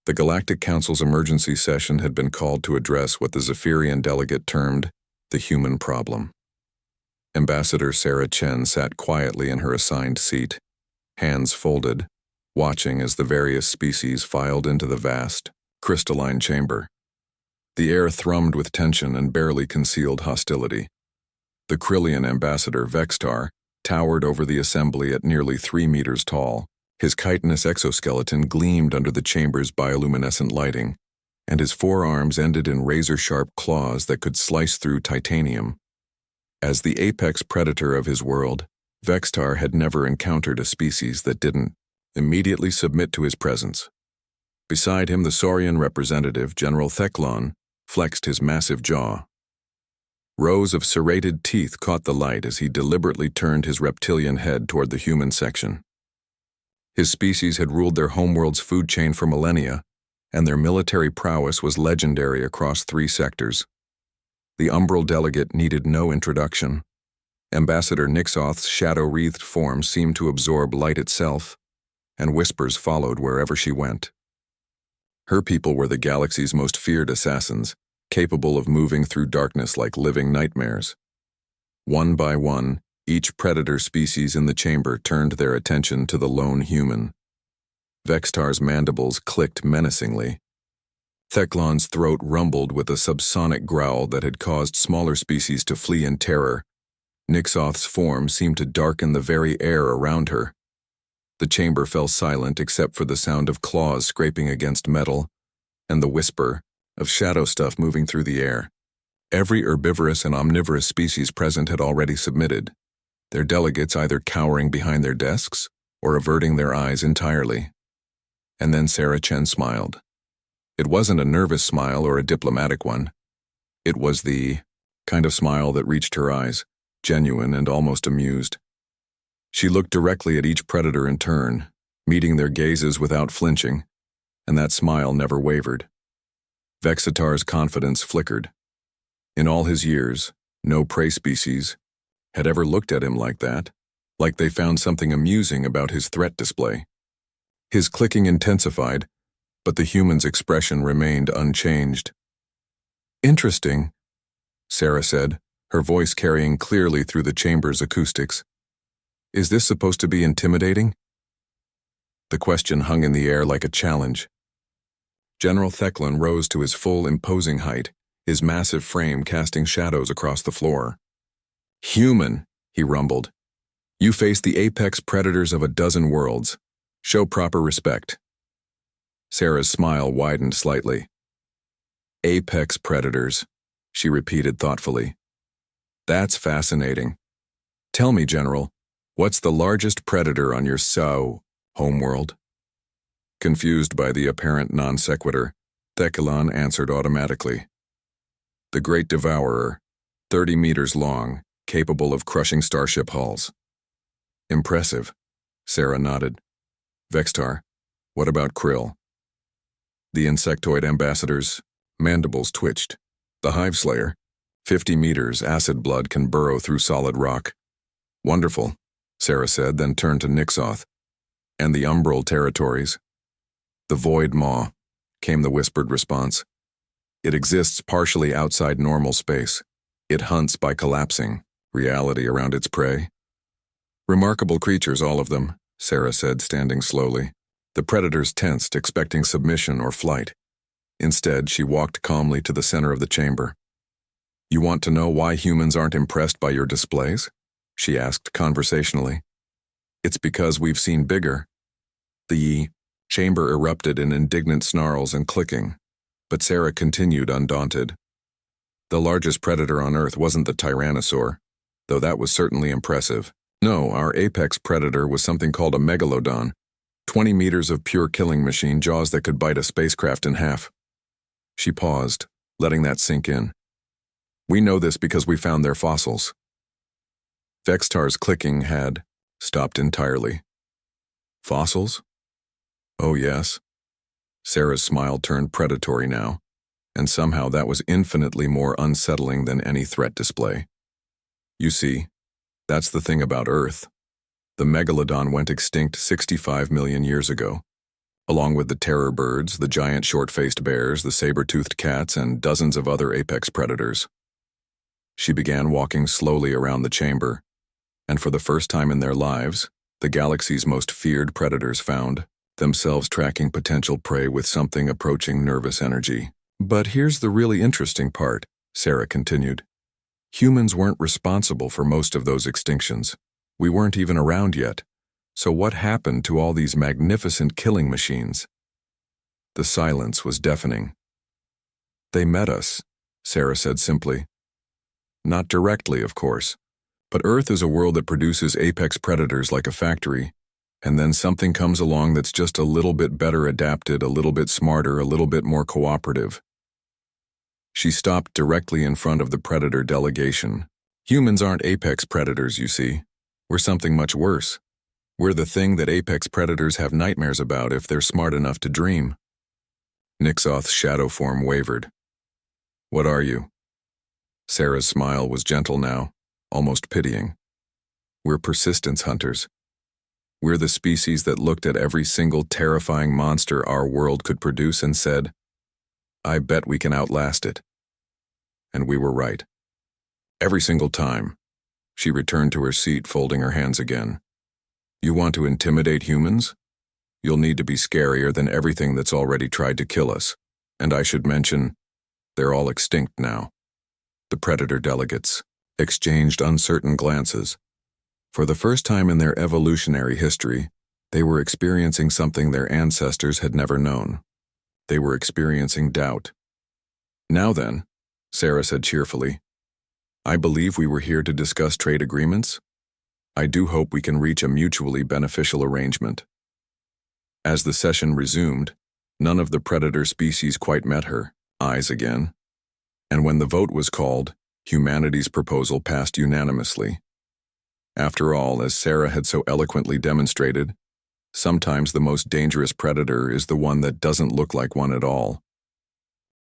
The Galactic Council's emergency session had been called to address what the Zephyrian delegate termed the human problem. Ambassador Sarah Chen sat quietly in her assigned seat, hands folded, watching as the various species filed into the vast, crystalline chamber. The air thrummed with tension and barely concealed hostility. The Krillian ambassador, Vextar, towered over the assembly at nearly 3 meters tall. His chitinous exoskeleton gleamed under the chamber's bioluminescent lighting, and his forearms ended in razor-sharp claws that could slice through titanium. As the apex predator of his world, Vextar had never encountered a species that didn't immediately submit to his presence. Beside him, the Saurian representative, General Theclon, flexed his massive jaw. Rows of serrated teeth caught the light as he deliberately turned his reptilian head toward the human section. His species had ruled their homeworld's food chain for millennia, and their military prowess was legendary across 3 sectors. The umbral delegate needed no introduction. Ambassador Nixoth's shadow-wreathed form seemed to absorb light itself, and whispers followed wherever she went. Her people were the galaxy's most feared assassins, capable of moving through darkness like living nightmares. One by one, each predator species in the chamber turned their attention to the lone human. Vextar's mandibles clicked menacingly. Theclon's throat rumbled with a subsonic growl that had caused smaller species to flee in terror. Nixoth's form seemed to darken the very air around her. The chamber fell silent except for the sound of claws scraping against metal and the whisper of shadow stuff moving through the air. Every herbivorous and omnivorous species present had already submitted, their delegates either cowering behind their desks or averting their eyes entirely. And then Sarah Chen smiled. It wasn't a nervous smile or a diplomatic one. It was the kind of smile that reached her eyes, genuine and almost amused. She looked directly at each predator in turn, meeting their gazes without flinching, and that smile never wavered. Vexitar's confidence flickered. In all his years, no prey species had ever looked at him like that, like they found something amusing about his threat display. His clicking intensified, but the human's expression remained unchanged. "Interesting," Sarah said, her voice carrying clearly through the chamber's acoustics. "Is this supposed to be intimidating?" The question hung in the air like a challenge. General Theclon rose to his full, imposing height, his massive frame casting shadows across the floor. "Human," he rumbled. "You face the apex predators of a dozen worlds. Show proper respect." Sarah's smile widened slightly. "Apex predators," she repeated thoughtfully. "That's fascinating. Tell me, General, what's the largest predator on your homeworld?" Confused by the apparent non sequitur, Theclon answered automatically. "The Great Devourer, 30 meters long, capable of crushing starship hulls." "Impressive," Sarah nodded. "Vextar, what about Krill?" The insectoid ambassador's mandibles twitched. "The Hive Slayer, 50 meters, acid blood can burrow through solid rock." "Wonderful," Sarah said, then turned to Nixoth. "And the umbral territories?" "The Void Maw," came the whispered response. "It exists partially outside normal space. It hunts by collapsing reality around its prey." "Remarkable creatures, all of them," Sarah said, standing slowly. The predators tensed, expecting submission or flight. Instead, she walked calmly to the center of the chamber. "You want to know why humans aren't impressed by your displays?" she asked conversationally. "It's because we've seen bigger." The chamber erupted in indignant snarls and clicking, but Sarah continued undaunted. "The largest predator on Earth wasn't the Tyrannosaur, though that was certainly impressive. No, our apex predator was something called a megalodon, 20 meters of pure killing machine, jaws that could bite a spacecraft in half." She paused, letting that sink in. "We know this because we found their fossils." Vextar's clicking had stopped entirely. "Fossils?" "Oh yes." Sarah's smile turned predatory now, and somehow that was infinitely more unsettling than any threat display. "You see, that's the thing about Earth. The megalodon went extinct 65 million years ago. along with the terror birds, the giant short-faced bears, the saber-toothed cats, and dozens of other apex predators. She began walking slowly around the chamber, and for the first time in their lives, the galaxy's most feared predators found themselves tracking potential prey with something approaching nervous energy. But here's the really interesting part, Sarah continued. Humans weren't responsible for most of those extinctions. We weren't even around yet. So what happened to all these magnificent killing machines? The silence was deafening. They met us, Sarah said simply. Not directly, of course, but Earth is a world that produces apex predators like a factory, and then something comes along that's just a little bit better adapted, a little bit smarter, a little bit more cooperative. She stopped directly in front of the predator delegation. Humans aren't apex predators, you see. We're something much worse. We're the thing that apex predators have nightmares about if they're smart enough to dream. Nixoth's shadow form wavered. What are you? Sarah's smile was gentle now, almost pitying. We're persistence hunters. We're the species that looked at every single terrifying monster our world could produce and said, I bet we can outlast it. And we were right. Every single time. She returned to her seat, folding her hands again. You want to intimidate humans? You'll need to be scarier than everything that's already tried to kill us. And I should mention, they're all extinct now. The predator delegates exchanged uncertain glances. For the first time in their evolutionary history, they were experiencing something their ancestors had never known. They were experiencing doubt. Now then, Sarah said cheerfully, I believe we were here to discuss trade agreements. I do hope we can reach a mutually beneficial arrangement. As the session resumed, none of the predator species quite met her eyes again. And when the vote was called, humanity's proposal passed unanimously. After all, as Sarah had so eloquently demonstrated, sometimes the most dangerous predator is the one that doesn't look like one at all.